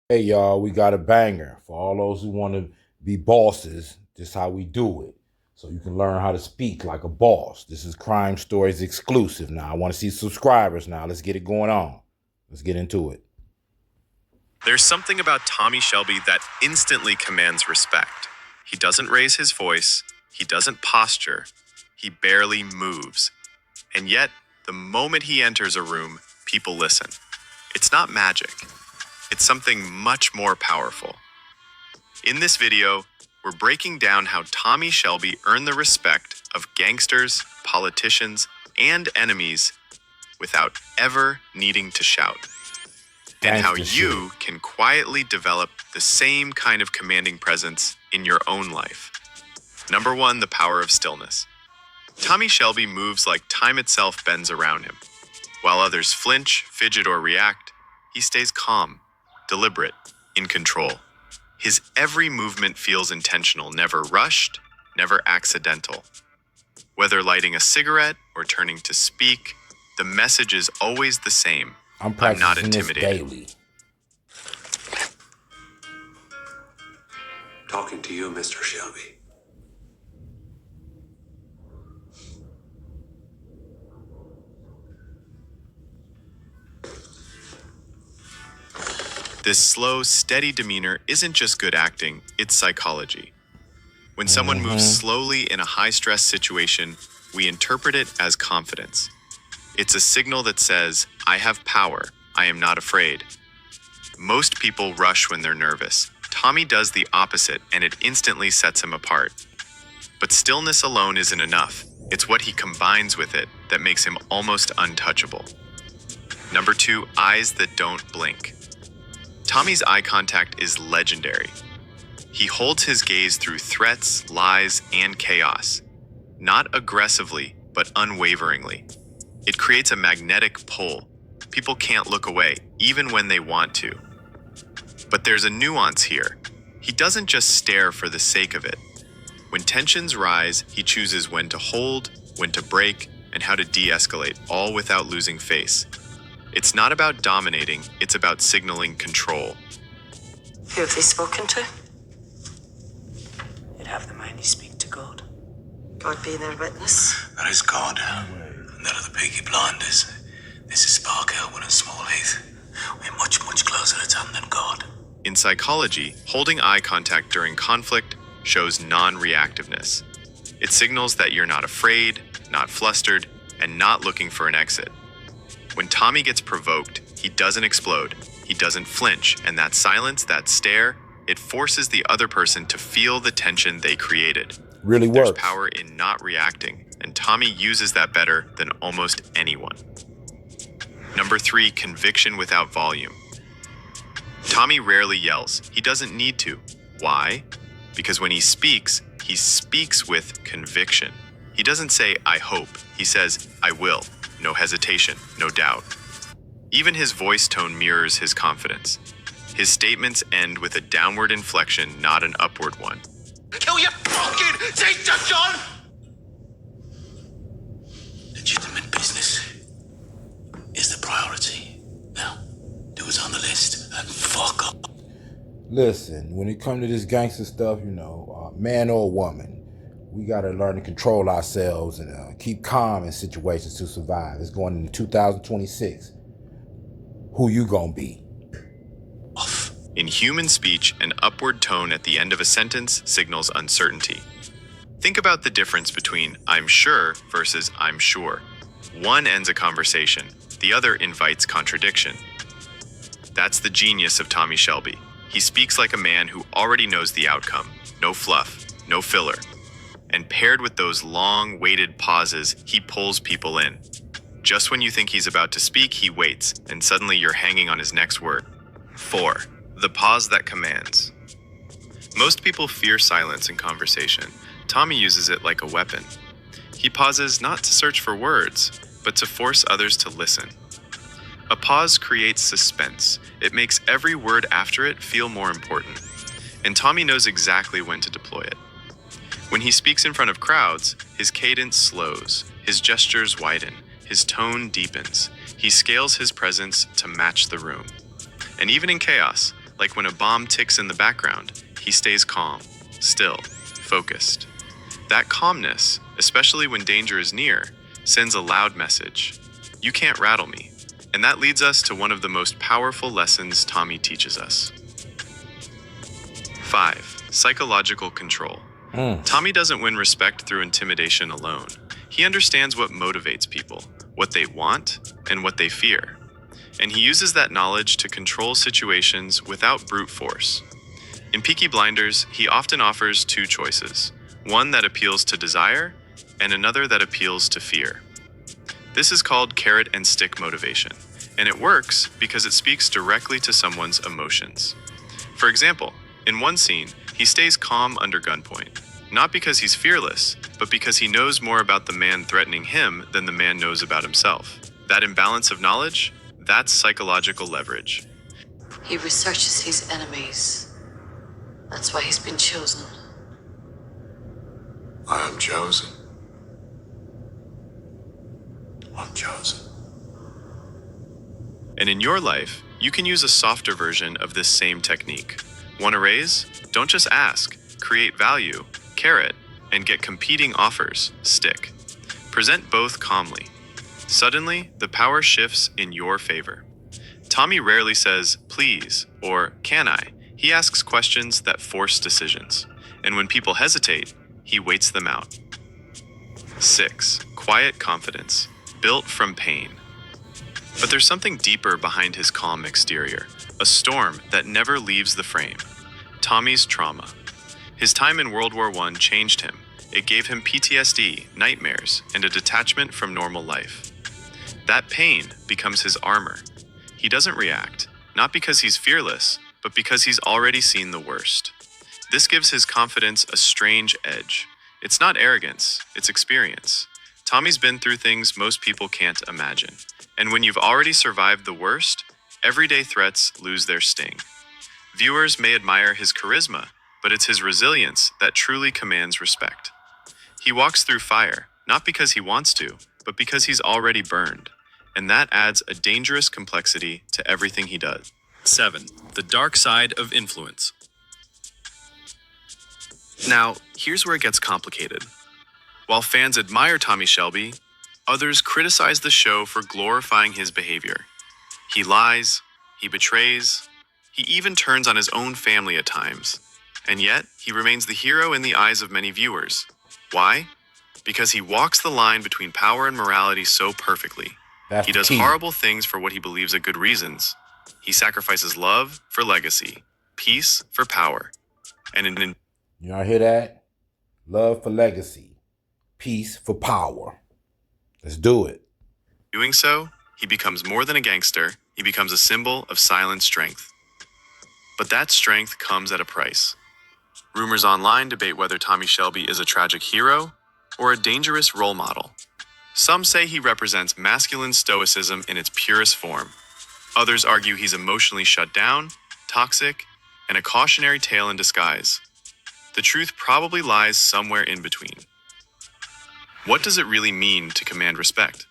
Hey y'all, we got a banger for all those who want to be bosses. This is how we do it. So you can learn how to speak like a boss. This is Crime Stories exclusive now. I want to see subscribers now. Let's get it going on. Let's get into it. There's something about Tommy Shelby that instantly commands respect. He doesn't raise his voice, he doesn't posture, he barely moves. And yet, the moment he enters a room, people listen. It's not magic, it's something much more powerful. In this video, we're breaking down how Tommy Shelby earned the respect of gangsters, politicians, and enemies without ever needing to shout. And how Gangster you shit. can quietly develop the same kind of commanding presence in your own life. Number one, the power of stillness. Tommy Shelby moves like time itself bends around him. While others flinch, fidget, or react, he stays calm, deliberate, in control. His every movement feels intentional, never rushed, never accidental. Whether lighting a cigarette or turning to speak, the message is always the same. I'm I'm not practicing this intimidated. daily. Talking to you, Mr. Shelby. This slow, steady demeanor isn't just good acting, it's psychology. When someone moves slowly in a high-stress situation, we interpret it as confidence. It's a signal that says, I have power, I am not afraid. Most people rush when they're nervous. Tommy does the opposite, and it instantly sets him apart. But stillness alone isn't enough. It's what he combines with it that makes him almost untouchable. Number two, eyes that don't blink. Tommy's eye contact is legendary. He holds his gaze through threats, lies, and chaos. Not aggressively, but unwaveringly. It creates a magnetic pull. People can't look away, even when they want to. But there's a nuance here. He doesn't just stare for the sake of it. When tensions rise, he chooses when to hold, when to break, and how to de-escalate, all without losing face. It's not about dominating, it's about signaling control. Who have they spoken to? You'd have the mind you speak to God. God being their witness. That is God. And that of the Peaky Blinders. This is Spark Elwyn and Smallheath. We're much, much closer to Tom than God. In psychology, holding eye contact during conflict shows non-reactiveness. It signals that you're not afraid, not flustered, and not looking for an exit. When Tommy gets provoked, he doesn't explode, he doesn't flinch, and that silence, that stare, it forces the other person to feel the tension they created. Really There's works. power in not reacting, and Tommy uses that better than almost anyone. Number three, conviction without volume. Tommy rarely yells. He doesn't need to. Why? Because when he speaks with conviction. He doesn't say, I hope. He says, I will. No hesitation, no doubt. Even his voice tone mirrors his confidence. His statements end with a downward inflection, not an upward one. Kill your fucking teacher, John! Legitimate business is the priority. Now, do what's on the list and fuck up. Listen, when it comes to this gangster stuff, man or woman, we got to learn to control ourselves and keep calm in situations to survive. It's going into 2026. Who you gonna be? Off. In human speech, an upward tone at the end of a sentence signals uncertainty. Think about the difference between I'm sure versus I'm sure. One ends a conversation, the other invites contradiction. That's the genius of Tommy Shelby. He speaks like a man who already knows the outcome. No fluff, no filler. And paired with those long, weighted pauses, he pulls people in. Just when you think he's about to speak, he waits, and suddenly you're hanging on his next word. 4. The pause that commands. Most people fear silence in conversation. Tommy uses it like a weapon. He pauses not to search for words, but to force others to listen. A pause creates suspense. It makes every word after it feel more important. And Tommy knows exactly when to deploy it. When he speaks in front of crowds, his cadence slows, his gestures widen, his tone deepens. He scales his presence to match the room. And even in chaos, Like when a bomb ticks in the background, he stays calm, still, focused. That calmness, especially when danger is near, sends a loud message. You can't rattle me. And that leads us to one of the most powerful lessons Tommy teaches us. 5. Psychological control. Tommy doesn't win respect through intimidation alone. He understands what motivates people, what they want, and what they fear. And he uses that knowledge to control situations without brute force. In Peaky Blinders, he often offers two choices, one that appeals to desire and another that appeals to fear. This is called carrot and stick motivation, and it works because it speaks directly to someone's emotions. For example, in one scene, he stays calm under gunpoint, not because he's fearless, but because he knows more about the man threatening him than the man knows about himself. That imbalance of knowledge, that's psychological leverage. He researches his enemies. That's why he's been chosen. I am chosen. I'm chosen. And in your life, you can use a softer version of this same technique. Want a raise? Don't just ask. Create value, carrot, and get competing offers, stick. Present both calmly. Suddenly, the power shifts in your favor. Tommy rarely says, please, or can I? He asks questions that force decisions. And when people hesitate, he waits them out. 6. Quiet confidence, built from pain. But there's something deeper behind his calm exterior, a storm that never leaves the frame. Tommy's trauma. His time in World War I changed him. It gave him PTSD, nightmares, and a detachment from normal life. That pain becomes his armor. He doesn't react, not because he's fearless, but because he's already seen the worst. This gives his confidence a strange edge. It's not arrogance, it's experience. Tommy's been through things most people can't imagine. And when you've already survived the worst, everyday threats lose their sting. Viewers may admire his charisma, but it's his resilience that truly commands respect. He walks through fire, not because he wants to, but because he's already burned. And that adds a dangerous complexity to everything he does. 7. The dark side of influence. Now, here's where it gets complicated. While fans admire Tommy Shelby, others criticize the show for glorifying his behavior. He lies, he betrays, he even turns on his own family at times. And yet, he remains the hero in the eyes of many viewers. Why? Because he walks the line between power and morality so perfectly. He does horrible things for what he believes are good reasons. He sacrifices love for legacy, peace for power. And Y'all hear that? Love for legacy, peace for power. Let's do it. doing so, he becomes more than a gangster. He becomes a symbol of silent strength. But that strength comes at a price. Rumors online debate whether Tommy Shelby is a tragic hero or a dangerous role model. Some say he represents masculine stoicism in its purest form. Others argue he's emotionally shut down, toxic, and a cautionary tale in disguise. The truth probably lies somewhere in between. What does it really mean to command respect?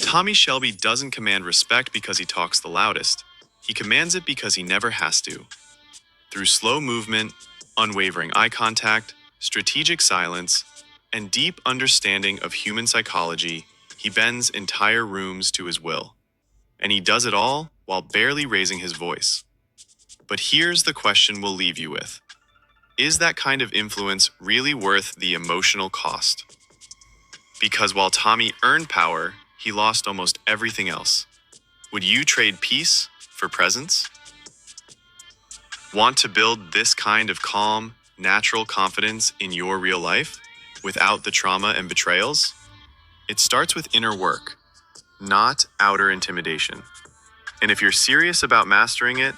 Tommy Shelby doesn't command respect because he talks the loudest. He commands it because he never has to. Through slow movement, unwavering eye contact, strategic silence, and deep understanding of human psychology, he bends entire rooms to his will. And he does it all while barely raising his voice. But here's the question we'll leave you with. Is that kind of influence really worth the emotional cost? Because while Tommy earned power, he lost almost everything else. Would you trade peace for presence? Want to build this kind of calm, natural confidence in your real life without the trauma and betrayals? It starts with inner work, not outer intimidation. And if you're serious about mastering it,